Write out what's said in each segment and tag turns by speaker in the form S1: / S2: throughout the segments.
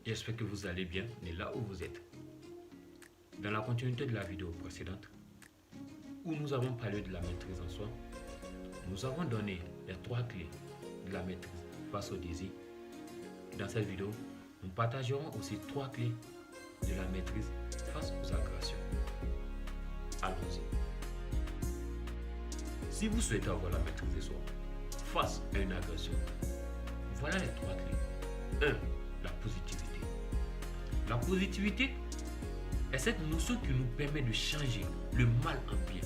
S1: J'espère que vous allez bien et là où vous êtes. Dans la continuité de la vidéo précédente, où nous avons parlé de la maîtrise en soi, nous avons donné les 3 clés de la maîtrise face au désir. Dans cette vidéo, nous partagerons aussi 3 clés de la maîtrise face aux agressions. Allons-y. Si vous souhaitez avoir la maîtrise de soi face à une agression, voilà les 3 clés. 1. La positivité. La positivité est cette notion qui nous permet de changer le mal en bien,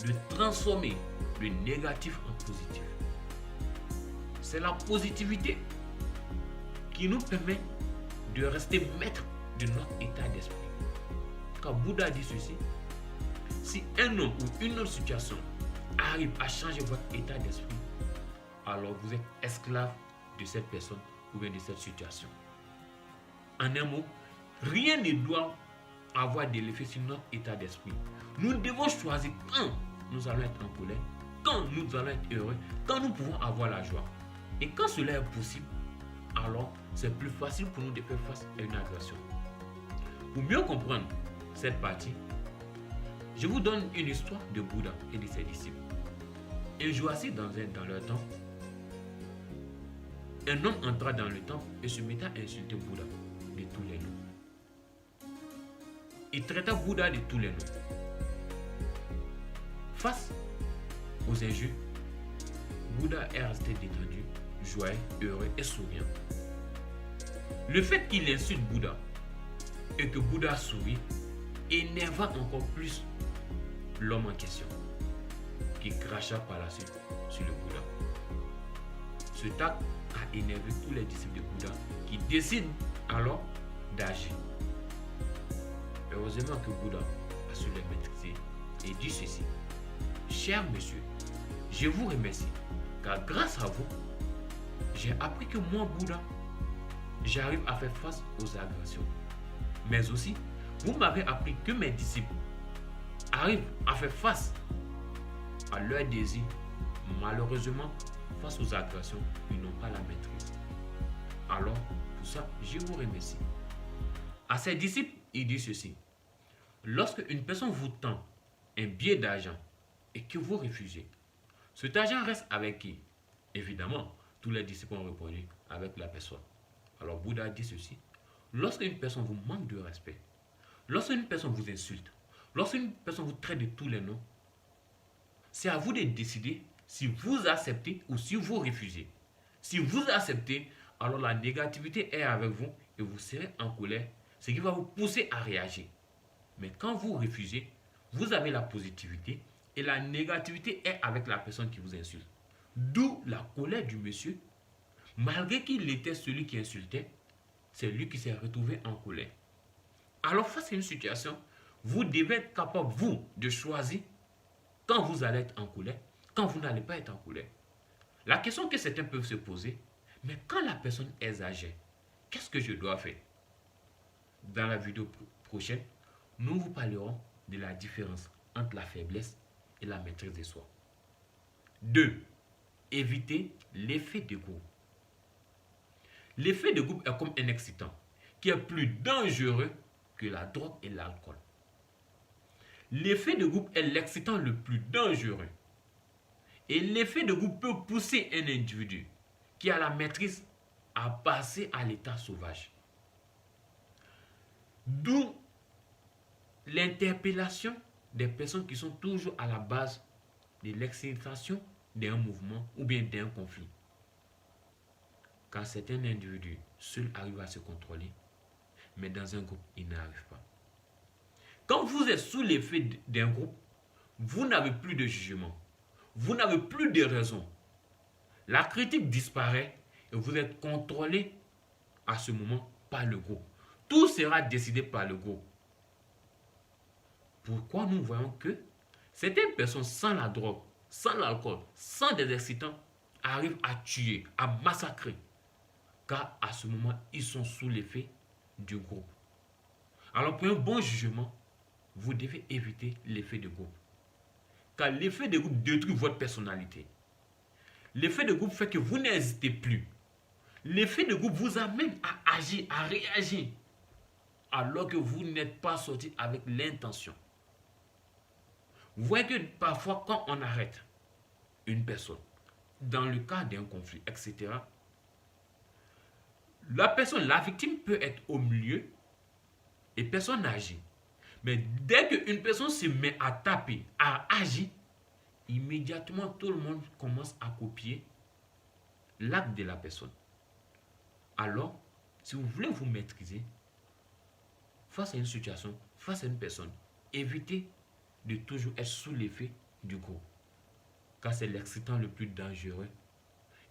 S1: de transformer le négatif en positif. C'est la positivité qui nous permet de rester maître de notre état d'esprit. Car Bouddha dit ceci: si un homme ou une autre situation arrive à changer votre état d'esprit, alors vous êtes esclave de cette personne ou bien de cette situation. En un mot, rien ne doit avoir de l'effet sur notre état d'esprit. Nous devons choisir quand nous allons être en colère, quand nous allons être heureux, quand nous pouvons avoir la joie. Et quand cela est possible, alors c'est plus facile pour nous de faire face à une agression. Pour mieux comprendre cette partie, je vous donne une histoire de Bouddha et de ses disciples. Un jour assis dans leur temple, un homme entra dans le temple et se mit à insulter Bouddha de tous les noms. Il traita Bouddha de tous les noms. Face aux injures, Bouddha est resté détendu, joyeux, heureux et souriant. Le fait qu'il insulte Bouddha et que Bouddha sourit énerva encore plus l'homme en question, qui cracha par la suite sur le Bouddha. Cet acte a énervé tous les disciples de Bouddha qui décident alors d'agir. Heureusement que Bouddha a su les maîtriser et dit ceci: cher monsieur, je vous remercie car grâce à vous, j'ai appris que moi, Bouddha, j'arrive à faire face aux agressions. Mais aussi, vous m'avez appris que mes disciples arrivent à faire face à leurs désirs. Malheureusement, face aux agressions, ils n'ont pas la maîtrise. Alors, pour ça, je vous remercie. À ses disciples, il dit ceci: lorsque une personne vous tend un billet d'argent et que vous refusez, cet argent reste avec qui? Évidemment, tous les disciples ont répondu: avec la personne. Alors Bouddha dit ceci: lorsque une personne vous manque de respect, lorsque une personne vous insulte, lorsque une personne vous traite de tous les noms, c'est à vous de décider si vous acceptez ou si vous refusez. Si vous acceptez, alors la négativité est avec vous et vous serez en colère, ce qui va vous pousser à réagir. Mais quand vous refusez, vous avez la positivité et la négativité est avec la personne qui vous insulte. D'où la colère du monsieur. Malgré qu'il était celui qui insultait, c'est lui qui s'est retrouvé en colère. Alors face à une situation, vous devez être capable, vous, de choisir quand vous allez être en colère, quand vous n'allez pas être en colère. La question que certains peuvent se poser: mais quand la personne exagère, qu'est-ce que je dois faire? Dans la vidéo prochaine, nous vous parlerons de la différence entre la faiblesse et la maîtrise de soi. 2. Éviter l'effet de groupe. L'effet de groupe est comme un excitant qui est plus dangereux que la drogue et l'alcool. L'effet de groupe est l'excitant le plus dangereux. Et l'effet de groupe peut pousser un individu qui a la maîtrise à passer à l'état sauvage. D'où l'interpellation des personnes qui sont toujours à la base de l'excitation d'un mouvement ou bien d'un conflit. Quand certains individus seuls arrivent à se contrôler, mais dans un groupe, ils n'arrivent pas. Quand vous êtes sous l'effet d'un groupe, vous n'avez plus de jugement. Vous n'avez plus de raison. La critique disparaît et vous êtes contrôlé à ce moment par le groupe. Tout sera décidé par le groupe. Pourquoi nous voyons que certaines personnes sans la drogue, sans l'alcool, sans des excitants, arrivent à tuer, à massacrer? Car à ce moment, ils sont sous l'effet du groupe. Alors pour un bon jugement, vous devez éviter l'effet de groupe. Car l'effet de groupe détruit votre personnalité. L'effet de groupe fait que vous n'hésitez plus. L'effet de groupe vous amène à agir, à réagir, alors que vous n'êtes pas sorti avec l'intention. Vous voyez que parfois, quand on arrête une personne, dans le cas d'un conflit, etc., la personne, la victime peut être au milieu et personne n'agit. Mais dès qu'une personne se met à taper, à agir, immédiatement tout le monde commence à copier l'acte de la personne. Alors, si vous voulez vous maîtriser, face à une situation, face à une personne, évitez de toujours être sous l'effet du groupe. Car c'est l'excitant le plus dangereux.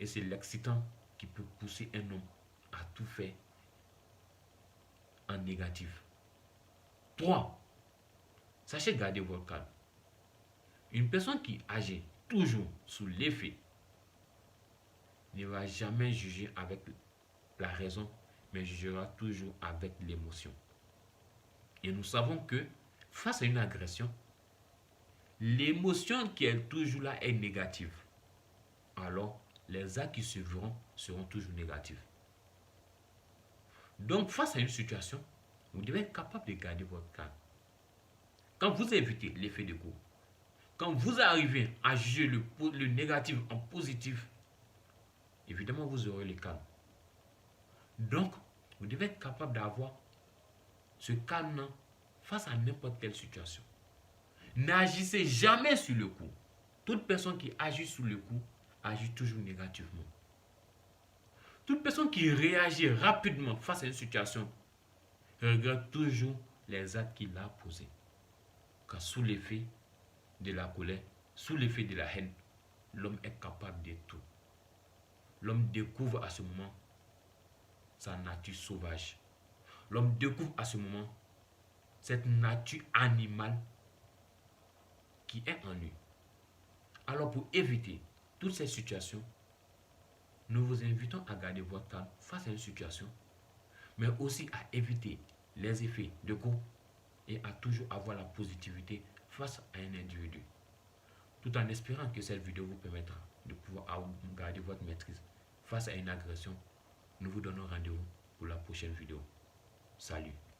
S1: Et c'est l'excitant qui peut pousser un homme à tout faire en négatif. 3. Sachez garder votre calme. Une personne qui agit toujours sous l'effet ne va jamais juger avec la raison, mais jugera toujours avec l'émotion. Et nous savons que face à une agression, l'émotion qui est toujours là est négative. Alors, les actes qui suivront seront toujours négatifs. Donc, face à une situation, vous devez être capable de garder votre calme. Quand vous évitez l'effet de groupe, quand vous arrivez à juger le négatif en positif, évidemment, vous aurez le calme. Donc, vous devez être capable d'avoir ce calme face à n'importe quelle situation. N'agissez jamais sur le coup. Toute personne qui agit sur le coup agit toujours négativement. Toute personne qui réagit rapidement face à une situation regrette toujours les actes qu'il a posés. Car sous l'effet de la colère, sous l'effet de la haine, l'homme est capable de tout. L'homme découvre à ce moment sa nature sauvage. L'homme découvre à ce moment cette nature animale qui est en lui. Alors pour éviter toutes ces situations, nous vous invitons à garder votre calme face à une situation, mais aussi à éviter les effets de groupe et à toujours avoir la positivité face à un individu. Tout en espérant que cette vidéo vous permettra de pouvoir garder votre maîtrise face à une agression. Nous vous donnons rendez-vous pour la prochaine vidéo. Salut!